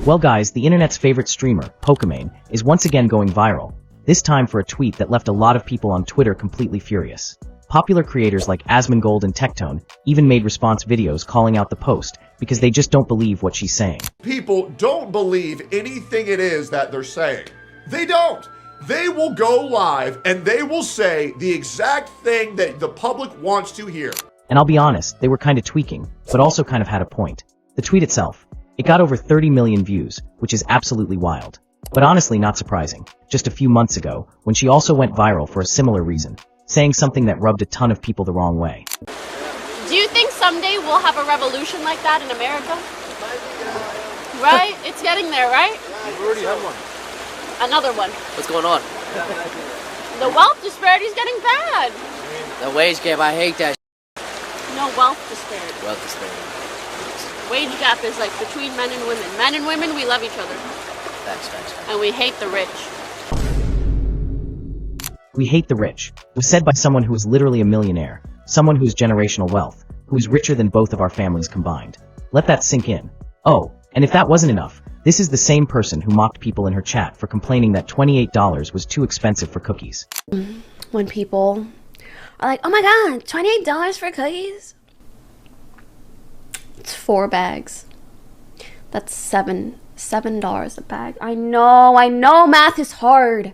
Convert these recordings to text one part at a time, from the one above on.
Well guys, the internet's favorite streamer, Pokimane, is once again going viral, this time for a tweet that left a lot of people on Twitter completely furious. Popular creators like Asmongold and Tectone even made response videos calling out the post because they just don't believe what she's saying. People don't believe anything it is that they're saying. They don't. They will go live and they will say the exact thing that the public wants to hear. And I'll be honest, they were kind of tweaking, but also kind of had a point. The tweet itself, it got over 30 million views, which is absolutely wild. But honestly not surprising, just a few months ago, when she also went viral for a similar reason, saying something that rubbed a ton of people the wrong way. Do you think someday we'll have a revolution like that in America? Right? It's getting there, right? We've already had one. Another one. What's going on? The wealth disparity is getting bad. The wage gap, I hate that. No, wealth disparity. Wealth disparity. Wage gap is like between men and women. Men and women, we love each other. Facts. And we hate the rich. We hate the rich, was said by someone who is literally a millionaire, someone who has generational wealth, who is richer than both of our families combined. Let that sink in. Oh, and if that wasn't enough, this is the same person who mocked people in her chat for complaining that $28 was too expensive for cookies. When people are like, oh my god, $28 for cookies? It's 4 bags. That's $7 a bag. I know math is hard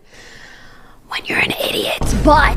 when you're an idiot, but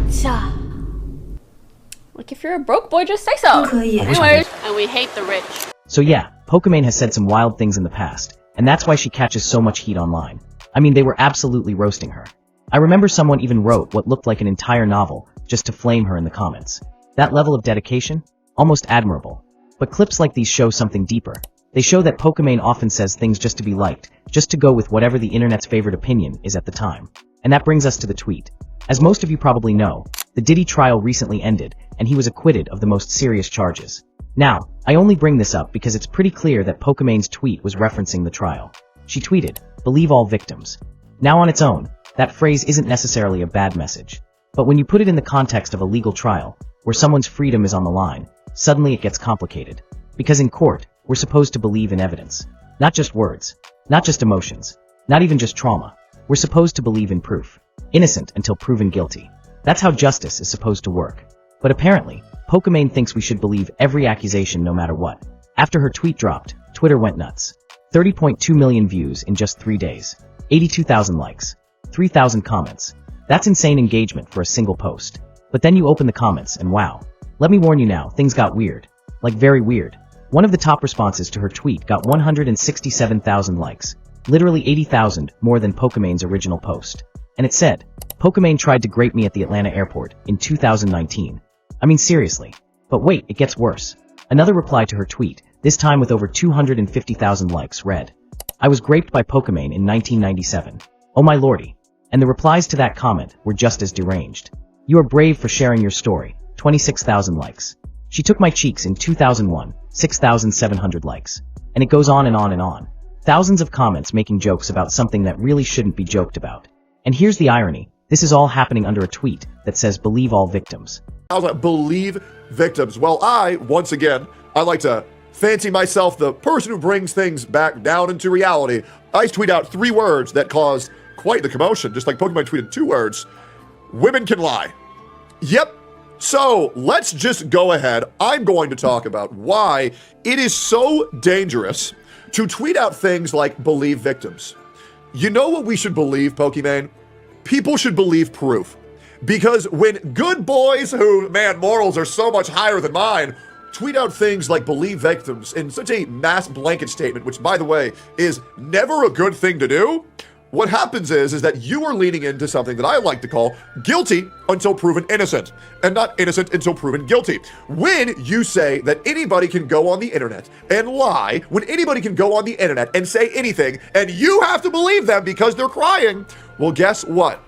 like if you're a broke boy, just say so. Anyways, and we hate the rich. So yeah, Pokimane has said some wild things in the past, and that's why she catches so much heat online. I mean, they were absolutely roasting her. I remember someone even wrote what looked like an entire novel just to flame her in the comments. That level of dedication? Almost admirable. But clips like these show something deeper. They show that Pokimane often says things just to be liked, just to go with whatever the internet's favorite opinion is at the time. And that brings us to the tweet. As most of you probably know, the Diddy trial recently ended, and he was acquitted of the most serious charges. Now, I only bring this up because it's pretty clear that Pokimane's tweet was referencing the trial. She tweeted, "Believe all victims." Now on its own, that phrase isn't necessarily a bad message. But when you put it in the context of a legal trial, where someone's freedom is on the line, suddenly it gets complicated. Because in court, we're supposed to believe in evidence. Not just words. Not just emotions. Not even just trauma. We're supposed to believe in proof. Innocent until proven guilty. That's how justice is supposed to work. But apparently, Pokimane thinks we should believe every accusation no matter what. After her tweet dropped, Twitter went nuts. 30.2 million views in just 3 days. 82,000 likes. 3,000 comments. That's insane engagement for a single post. But then you open the comments and wow. Let me warn you now, things got weird. Like very weird. One of the top responses to her tweet got 167,000 likes. Literally 80,000 more than Pokimane's original post. And it said, "Pokimane tried to grape me at the Atlanta airport in 2019. I mean seriously. But wait, it gets worse. Another reply to her tweet, this time with over 250,000 likes, read, "I was graped by Pokimane in 1997. Oh my lordy." And the replies to that comment were just as deranged. "You are brave for sharing your story." 26,000 likes. "She took my cheeks in 2001. 6,700 likes. And it goes on and on and on. Thousands of comments making jokes about something that really shouldn't be joked about. And here's the irony. This is all happening under a tweet that says believe all victims. I was like, believe victims. Well, once again, I like to fancy myself the person who brings things back down into reality. I tweet out 3 words that caused quite the commotion, just like Pokimane tweeted 2 words. Women can lie. Yep. So let's just go ahead. I'm going to talk about why it is so dangerous to tweet out things like believe victims. You know what we should believe, Pokimane? People should believe proof. Because when good boys who, man, morals are so much higher than mine, tweet out things like believe victims in such a mass blanket statement, which by the way, is never a good thing to do, what happens is that you are leaning into something that I like to call guilty until proven innocent, and not innocent until proven guilty. When you say that anybody can go on the internet and lie, when anybody can go on the internet and say anything, and you have to believe them because they're crying, well, guess what?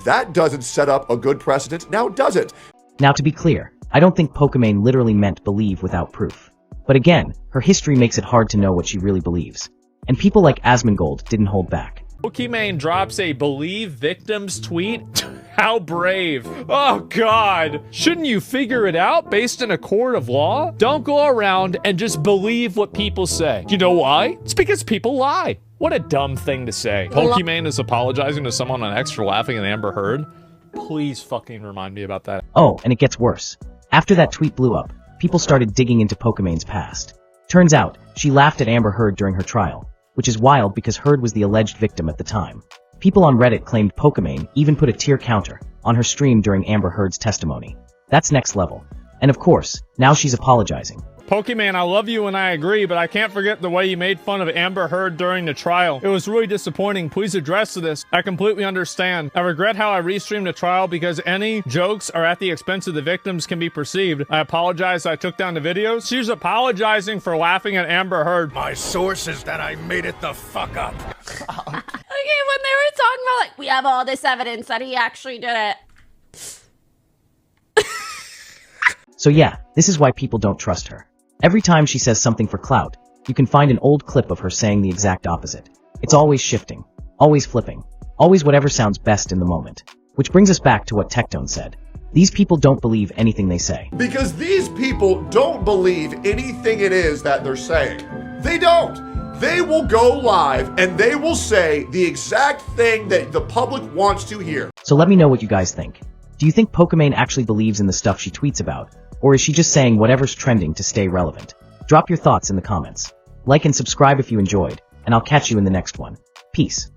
That doesn't set up a good precedent, now does it? Now to be clear, I don't think Pokimane literally meant believe without proof. But again, her history makes it hard to know what she really believes. And people like Asmongold didn't hold back. Pokimane drops a believe victims tweet. How brave. Oh God. Shouldn't you figure it out based in a court of law? Don't go around and just believe what people say. You know why? It's because people lie. What a dumb thing to say. Pokimane is apologizing to someone on X for laughing at Amber Heard. Please fucking remind me about that. Oh, and it gets worse. After that tweet blew up, people started digging into Pokimane's past. Turns out, she laughed at Amber Heard during her trial, which is wild because Heard was the alleged victim at the time. People on Reddit claimed Pokimane even put a tear counter on her stream during Amber Heard's testimony. That's next level. And of course, now she's apologizing. Pokimane, I love you and I agree, but I can't forget the way you made fun of Amber Heard during the trial. It was really disappointing. Please address this. I completely understand. I regret how I restreamed the trial because any jokes are at the expense of the victims can be perceived. I apologize I took down the videos. She's apologizing for laughing at Amber Heard. My source is that I made it the fuck up. Okay, when they were talking about, like, we have all this evidence that he actually did it. So yeah, this is why people don't trust her. Every time she says something for clout, you can find an old clip of her saying the exact opposite. It's always shifting, always flipping, always whatever sounds best in the moment. Which brings us back to what Tectone said. These people don't believe anything they say. Because these people don't believe anything it is that they're saying. They don't. They will go live and they will say the exact thing that the public wants to hear. So let me know what you guys think. Do you think Pokimane actually believes in the stuff she tweets about? Or is she just saying whatever's trending to stay relevant? Drop your thoughts in the comments. Like and subscribe if you enjoyed, and I'll catch you in the next one. Peace.